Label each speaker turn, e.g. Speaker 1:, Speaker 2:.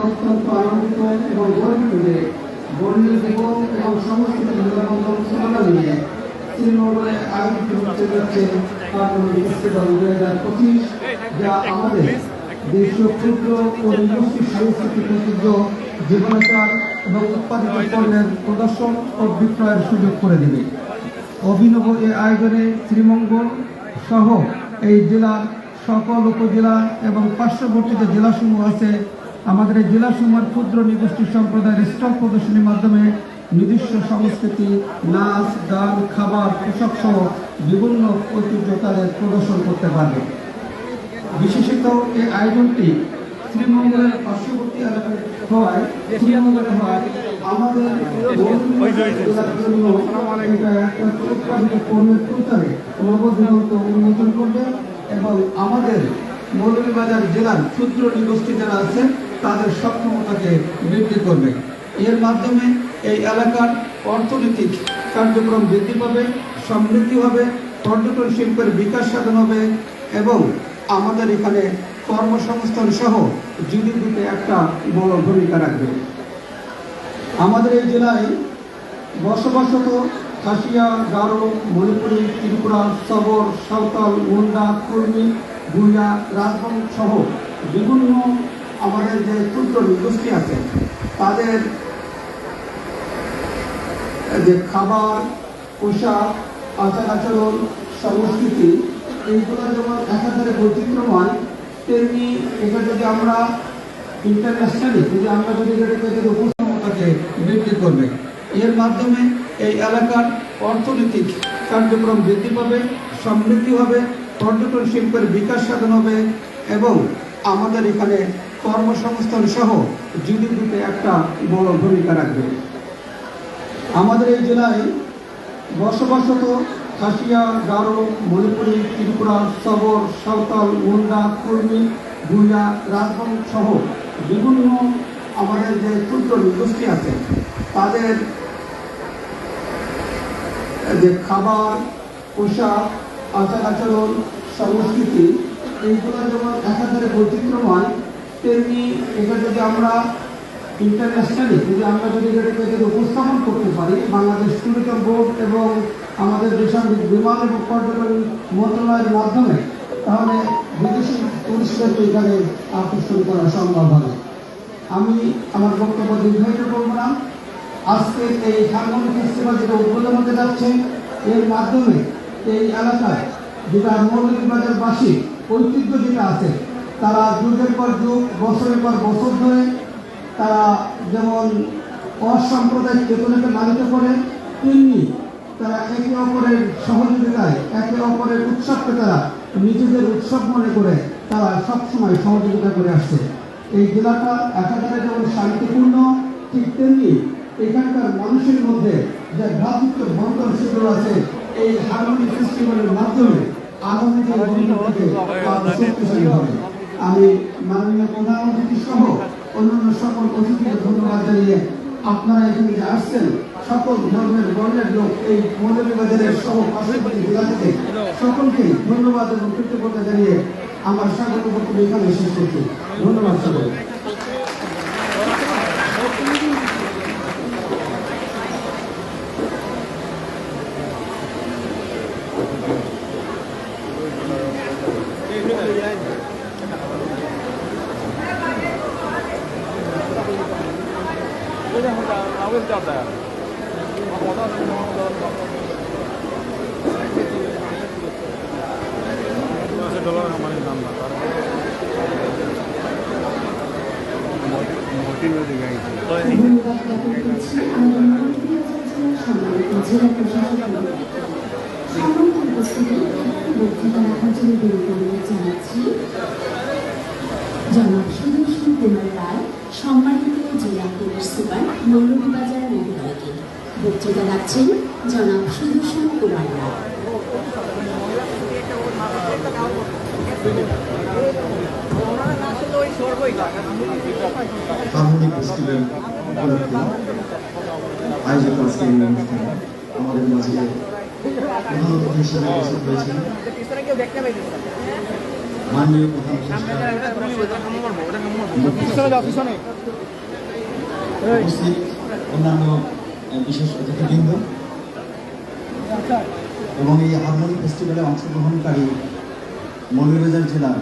Speaker 1: অত্যন্ত আনন্দিত এবং গর্বিত যে বর্ণিল জীবন এবং সংস্কৃতি মেলবন্ধন তুলনা নিয়ে শ্রীনগরে আয়োজিত হতে যাচ্ছে কার্টুন ফেস্টিভ্যাল 2025, যা আমাদের দেশীয় ক্ষুদ্র ও নিগোষ্ঠী সাংস্কৃতিক ঐতিহ্য, জীবনাচার এবং উৎপাদিত পণ্যের প্রদর্শন ও বিক্রয়ের সুযোগ করে দেবে। অভিনব এই আয়োজনে শ্রীমঙ্গল সহ এই জেলার সকল উপজেলা এবং পার্শ্ববর্তী যে জেলাসমূহ আছে, আমাদের এই জেলাসমূহের ক্ষুদ্র নিগোষ্ঠী সম্প্রদায়ের স্টল প্রদর্শনীর মাধ্যমে নিজস্ব সংস্কৃতি, নাচ, গান, খাবার, পোশাক সহ বিভিন্ন ঐতিহ্য তাদের প্রদর্শন করতে পারবে। বিশেষত এই আয়োজনটি শ্রীমঙ্গলের পার্শ্ববর্তী এলাকায় হওয়ায় আমাদের জেলার জন্য উৎপাদিত পণ্যের প্রচারে নবদিগন্ত উন্মোচন করবে এবং আমাদের মৌলভীবাজার জেলার ক্ষুদ্র নিগোষ্ঠী যারা আছে তাদের সক্ষমতাকে বৃদ্ধি করবে। এর মাধ্যমে এই এলাকার অর্থনৈতিক কার্যক্রম বৃদ্ধি পাবে, সমৃদ্ধি হবে, পর্যটন শিল্পের বিকাশ সাধন হবে এবং আমাদের এখানে কর্মসংস্থান সহ জিডিপিতে একটা বড় ভূমিকা রাখবে। আমাদের এই জেলায় বসবাসরত খাসিয়া, গারো, মণিপুরী, ত্রিপুরা, সবর, সাঁওতাল, মুন্ডা, কুর্মী, ভূঁইয়া, রাজবংশ সহ বিভিন্ন আমাদের যে ক্ষুদ্র নিগোষ্ঠী আছে তাদের যে খাবার, পোশাক, আচার আচরণ, সংস্কৃতি এইগুলো যেমন একাধারে বৈচিত্র্যময়, তেমনি এটা যদি আমরা ইন্টারন্যাশনালি যদি উপস্থাপনাকে বৃদ্ধি করবে। এর মাধ্যমে এই এলাকার অর্থনৈতিক কার্যক্রম বৃদ্ধি পাবে, সমৃদ্ধি হবে, পর্যটন শিল্পের বিকাশ সাধন হবে এবং আমাদের এখানে কর্মসংস্থান সহ জিডিপিতে একটা বড় ভূমিকা রাখবে। আমাদের এই জেলায় বসবাসরত খাসিয়া, গারো, মণিপুরী, ত্রিপুরা, সবর, সাঁওতাল, মুন্ডা, কুর্মী, ভূঁইয়া, রাজবংশ সহ বিভিন্ন আমাদের যে ক্ষুদ্র নিগোষ্ঠী আছে তাদের যে খাবার, পোশাক, আচার আচরণ, সংস্কৃতি এইগুলো যেমন একাধারে বৈচিত্র্যময়, তেমনি এটা যদি আমরা ইন্টারন্যাশনালি যদি উপস্থাপন করতে পারি, বাংলাদেশ ট্যুরিজম বোর্ড এবং আমাদের বেসামরিক বিমান এবং পর্যটন মন্ত্রণালয়ের মাধ্যমে, তাহলে বিদেশি টুরিস্টদেরকে এখানে আকর্ষণ করা সম্ভব হবে। আমি আমার বক্তব্য দীর্ঘায়িত করব না। আজকে এই হারমোনি ফেস্টিভ্যাল যেটা উদ্বোধন হতে যাচ্ছে, এর মাধ্যমে এই এলাকায় যেটা মৌলভীবাজারবাসী ঐতিহ্য যেটা আছে, তারা যুগের পর যুগ, বছরের পর বছর ধরে তারা যেমন অসাম্প্রদায়িক চেতনাকে লালিত করে, তেমনি তারা একে অপরের সহযোগিতায়, একে অপরের উৎসবকে তারা নিজেদের উৎসব মনে করে তারা সবসময় সহযোগিতা করে আসছে। এই জেলাটা একাধারে যেমন শান্তিপূর্ণ, ঠিক তেমনি এখানকার মানুষের মধ্যে যে ভ্রাতৃত্ব বন্ধন সেগুলো আছে, এই হারমোনি ফেস্টিভ্যালের মাধ্যমে আগামী শক্তিশালী হবে। আমি মাননীয় প্রধান অতিথি সহ অন্যান্য সকল অতিথিকে ধন্যবাদ জানিয়ে আপনারা এখানে যে আসছেন সকল ধর্মের বর্ণের লোক, এই মৌলভীবাজারের সহ পার্শ্ববর্তী জেলা থেকে সকলকে ধন্যবাদ এবং কৃতজ্ঞতা জানিয়ে আমার স্বাগত বক্তব্য এখানে শেষ করছি। ধন্যবাদ সকল।
Speaker 2: জনাব সুদর্শন কুমার রায়, সম্মানিত জেলা পুলিশ সুপার মৌলভীবাজার মহোদয়কে বক্তৃতা রাখছেন জনাব সুদর্শন কুমার রায়।
Speaker 3: হারমোনিক ফেস্টিভ্যাল উপলক্ষে আয়োজিত আজকে এই অনুষ্ঠানে আমাদের মাঝে প্রধান অতিথি হিসেবে উপস্থিত হয়েছেন মাননীয় প্রধান উপস্থিত অন্যান্য বিশেষ অতিথিবৃন্দ এবং এই হারমোনি ফেস্টিভ্যালে অংশগ্রহণকারী মৌলভীবাজার জেলার